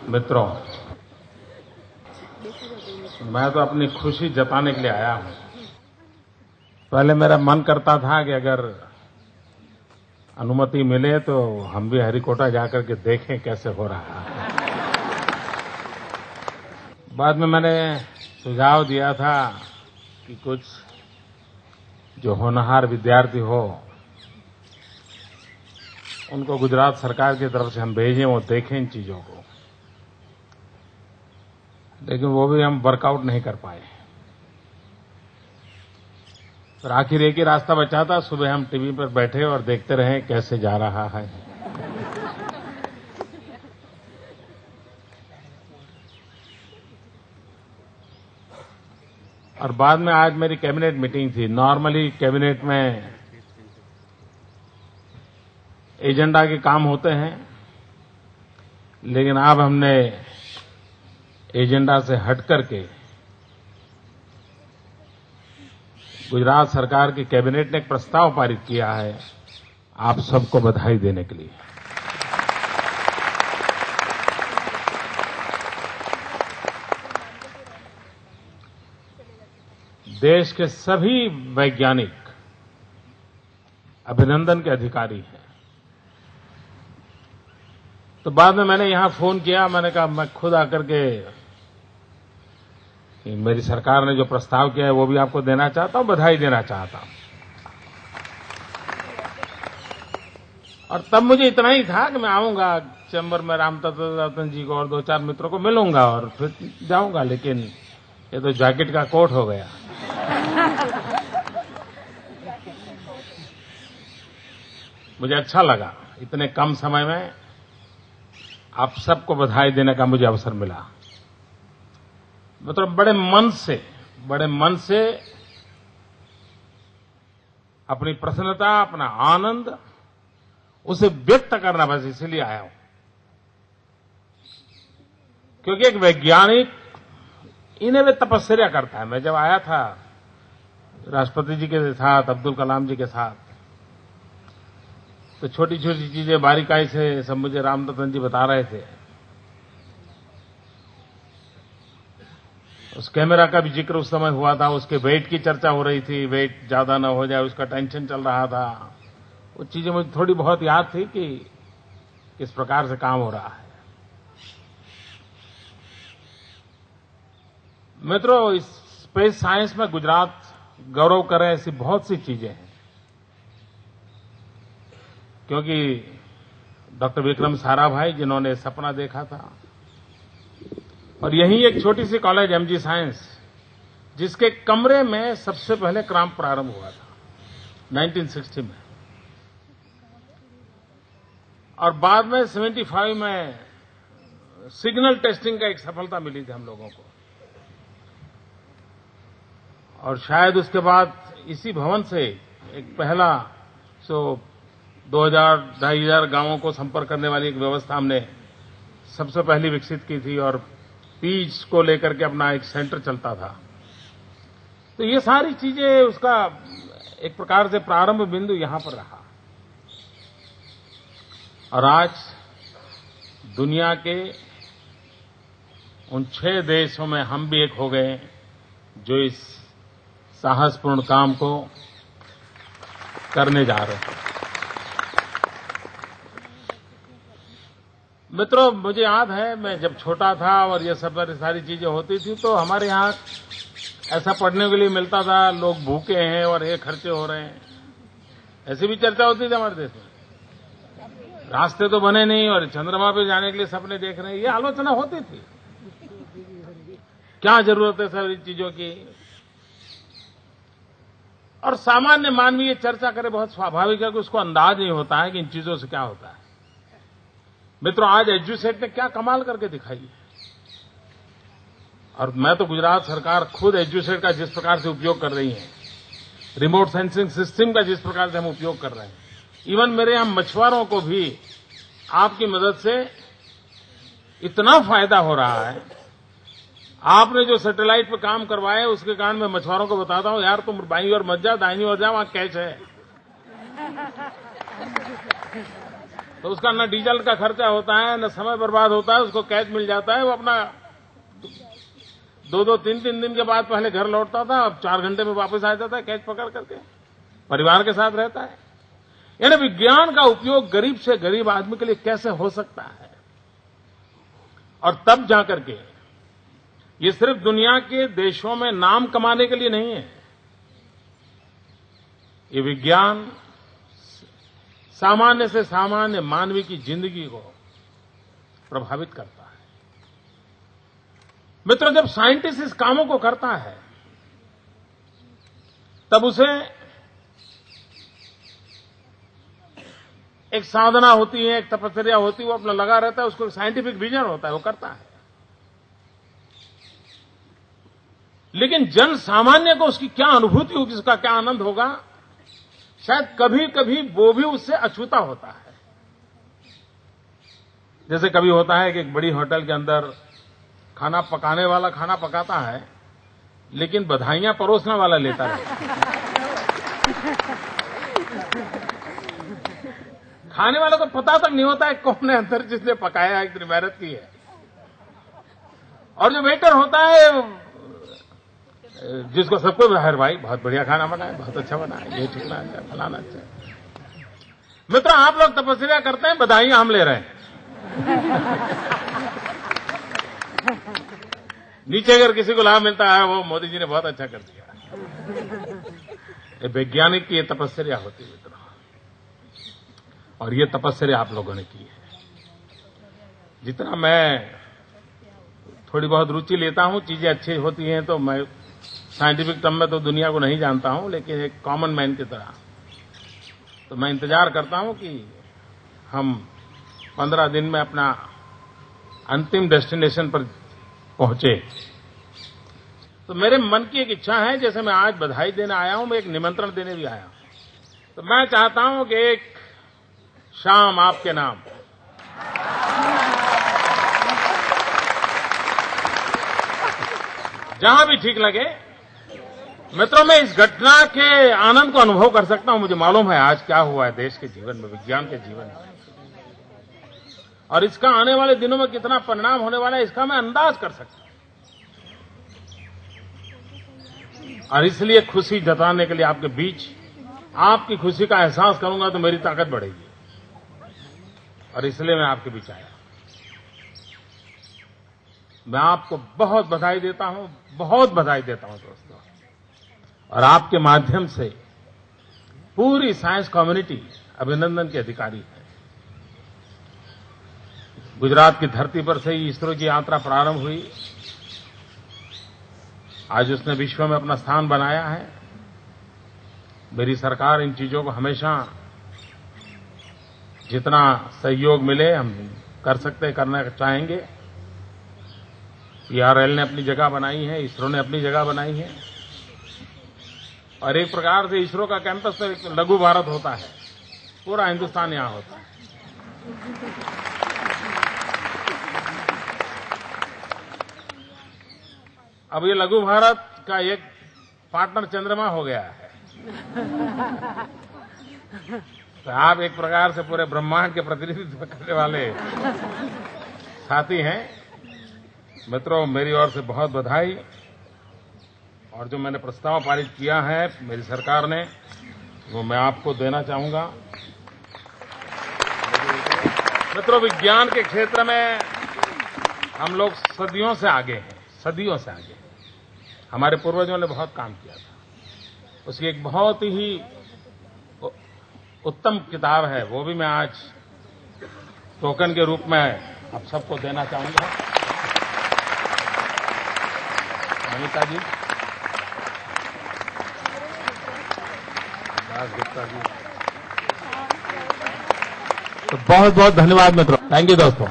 मित्रों, मैं तो अपनी खुशी जताने के लिए आया हूं। पहले मेरा मन करता था कि अगर अनुमति मिले तो हम भी हरिकोटा जाकर के देखें कैसे हो रहा है। बाद में मैंने सुझाव दिया था कि कुछ जो होनहार विद्यार्थी हो उनको गुजरात सरकार की तरफ से हम भेजें, वो देखें इन चीजों को, लेकिन वो भी हम वर्कआउट नहीं कर पाए। फिर आखिर एक ही रास्ता बचा था, सुबह हम टीवी पर बैठे और देखते रहे कैसे जा रहा है। और बाद में आज मेरी कैबिनेट मीटिंग थी। नॉर्मली कैबिनेट में एजेंडा के काम होते हैं, लेकिन अब हमने एजेंडा से हट करके गुजरात सरकार की कैबिनेट ने एक प्रस्ताव पारित किया है आप सबको बधाई देने के लिए। देश के सभी वैज्ञानिक अभिनंदन के अधिकारी हैं। तो बाद में मैंने यहां फोन किया, मैंने कहा मैं खुद आकर के मेरी सरकार ने जो प्रस्ताव किया है वो भी आपको देना चाहता हूं, बधाई देना चाहता हूं। और तब मुझे इतना ही था कि मैं आऊंगा चैम्बर में, रामतत्व जी को और दो चार मित्रों को मिलूंगा और फिर जाऊंगा, लेकिन ये तो जैकेट का कोट हो गया। मुझे अच्छा लगा इतने कम समय में आप सबको बधाई देने का मुझे अवसर मिला। मतलब बड़े मन से अपनी प्रसन्नता, अपना आनंद उसे व्यक्त करना, बस इसलिए आया हूं। क्योंकि एक वैज्ञानिक इन्हें वे तपस्या करता है। मैं जब आया था राष्ट्रपति जी के साथ, अब्दुल कलाम जी के साथ, तो छोटी छोटी चीजें बारीकाई से सब मुझे रामतत्व जी बता रहे थे। उस कैमरा का भी जिक्र उस समय हुआ था, उसके वेट की चर्चा हो रही थी, वेट ज्यादा न हो जाए उसका टेंशन चल रहा था। वो चीजें मुझे थोड़ी बहुत याद थी कि किस प्रकार से काम हो रहा है। मित्रों, इस स्पेस साइंस में गुजरात गौरव करे ऐसी बहुत सी चीजें हैं। क्योंकि डॉक्टर विक्रम साराभाई जिन्होंने सपना देखा था, और यही एक छोटी सी कॉलेज एमजी साइंस, जिसके कमरे में सबसे पहले काम प्रारंभ हुआ था 1960 में, और बाद में 75 में सिग्नल टेस्टिंग का एक सफलता मिली थी हम लोगों को। और शायद उसके बाद इसी भवन से एक पहला 2,000-2,500 गांवों को संपर्क करने वाली एक व्यवस्था हमने सबसे पहली विकसित की थी, और पीच को लेकर के अपना एक सेंटर चलता था। तो ये सारी चीजें उसका एक प्रकार से प्रारंभ बिंदु यहां पर रहा। और आज दुनिया के उन 6 देशों में हम भी एक हो गए जो इस साहसपूर्ण काम को करने जा रहे हैं। मित्रों, मुझे याद है मैं जब छोटा था और ये सब सारी चीजें होती थी तो हमारे यहाँ ऐसा पढ़ने के लिए मिलता था, लोग भूखे हैं और ये खर्चे हो रहे हैं, ऐसी भी चर्चा होती थी हमारे देश में। रास्ते तो बने नहीं और चंद्रमा पे जाने के लिए सपने देख रहे हैं, ये आलोचना होती थी। क्या जरूरत है सारी चीजों की? और सामान्य मानवीय ये चर्चा करे, बहुत स्वाभाविक है कि उसको अंदाज नहीं होता है कि इन चीजों से क्या होता है। मित्रों, आज एजुसेट ने क्या कमाल करके दिखाई है। और मैं तो गुजरात सरकार खुद एजुसेट का जिस प्रकार से उपयोग कर रही है, रिमोट सेंसिंग सिस्टम का जिस प्रकार से हम उपयोग कर रहे हैं, इवन मेरे यहां मछुआरों को भी आपकी मदद से इतना फायदा हो रहा है। आपने जो सैटेलाइट पे काम करवाया उसके कारण मैं मछुआरों को बताता हूं, यार तुम बाईं ओर मत जाओ, दाहिनी ओर जाओ, वहां कैच है। तो उसका न डीजल का खर्चा होता है, न समय बर्बाद होता है, उसको कैच मिल जाता है, वो अपना 2-2, 3-3 दिन के बाद पहले घर लौटता था, अब 4 घंटे में वापस आ जाता है कैच पकड़ करके, परिवार के साथ रहता है। यानी विज्ञान का उपयोग गरीब से गरीब आदमी के लिए कैसे हो सकता है, और तब जाकर के ये सिर्फ दुनिया के देशों में नाम कमाने के लिए नहीं है, ये विज्ञान सामान्य से सामान्य मानवी की जिंदगी को प्रभावित करता है। मित्रों, जब साइंटिस्ट इस कामों को करता है तब उसे एक साधना होती है, एक तपस्या होती है, वो अपना लगा रहता है, उसको साइंटिफिक विजन होता है, वो करता है। लेकिन जन सामान्य को उसकी क्या अनुभूति होगी, उसका क्या आनंद होगा, शायद कभी कभी वो भी उससे अछूता होता है। जैसे कभी होता है कि एक बड़ी होटल के अंदर खाना पकाने वाला खाना पकाता है, लेकिन बधाइयां परोसने वाला लेता है। खाने वालों को पता तक नहीं होता है कौन है अंदर जिसने पकाया है, इतनी मेहनत की है। और जो वेटर होता है, जिसको सबको बाहर, भाई बहुत बढ़िया खाना बना है, बहुत अच्छा बना है, ये ठिकना अच्छा, फलाना अच्छा। मित्र, आप लोग तपस्या करते हैं, बधाइयां हम ले रहे हैं। नीचे अगर किसी को लाभ मिलता है, वो मोदी जी ने बहुत अच्छा कर दिया। वैज्ञानिक की ये तपस्या होती है मित्रों, और ये तपस्या आप लोगों ने की है। जितना मैं थोड़ी बहुत रुचि लेता हूं, चीजें अच्छी होती हैं, तो मैं साइंटिफिक टर्म में तो दुनिया को नहीं जानता हूं, लेकिन एक कॉमन मैन की तरह तो मैं इंतजार करता हूं कि हम 15 दिन में अपना अंतिम डेस्टिनेशन पर पहुंचे। तो मेरे मन की एक इच्छा है, जैसे मैं आज बधाई देने आया हूं, मैं एक निमंत्रण देने भी आया हूं। तो मैं चाहता हूं कि एक शाम आपके नाम, जहां भी ठीक लगे, मित्रों, मैं इस घटना के आनंद को अनुभव कर सकता हूं। मुझे मालूम है आज क्या हुआ है देश के जीवन में, विज्ञान के जीवन में, और इसका आने वाले दिनों में कितना परिणाम होने वाला है, इसका मैं अंदाज कर सकता हूं। और इसलिए खुशी जताने के लिए आपके बीच आपकी खुशी का एहसास करूंगा तो मेरी ताकत बढ़ेगी, और इसलिए मैं आपके बीच आया। मैं आपको बहुत बधाई देता हूं, बहुत बधाई देता हूं दोस्तों, और आपके माध्यम से पूरी साइंस कम्युनिटी अभिनंदन की अधिकारी है। गुजरात की धरती पर से ही इसरो की यात्रा प्रारंभ हुई, आज उसने विश्व में अपना स्थान बनाया है। मेरी सरकार इन चीजों को हमेशा जितना सहयोग मिले हम कर सकते, करना चाहेंगे। PRL ने अपनी जगह बनाई है, इसरो ने अपनी जगह बनाई है, और एक प्रकार से इसरो का कैंपस तो एक लघु भारत होता है, पूरा हिंदुस्तान यहां होता है। अब ये लघु भारत का एक पार्टनर चंद्रमा हो गया है। तो आप एक प्रकार से पूरे ब्रह्मांड के प्रतिनिधित्व करने वाले साथी हैं। मित्रों, मेरी ओर से बहुत बधाई, और जो मैंने प्रस्ताव पारित किया है मेरी सरकार ने, वो मैं आपको देना चाहूंगा। मित्रों, विज्ञान के क्षेत्र में हम लोग सदियों से आगे हैं, सदियों से आगे। हमारे पूर्वजों ने बहुत काम किया था, उसकी एक बहुत ही उत्तम किताब है, वो भी मैं आज टोकन के रूप में आप सबको देना चाहूंगा। अनिता जी, गुप्ता जी, तो बहुत बहुत धन्यवाद मित्रों। थैंक यू दोस्तों।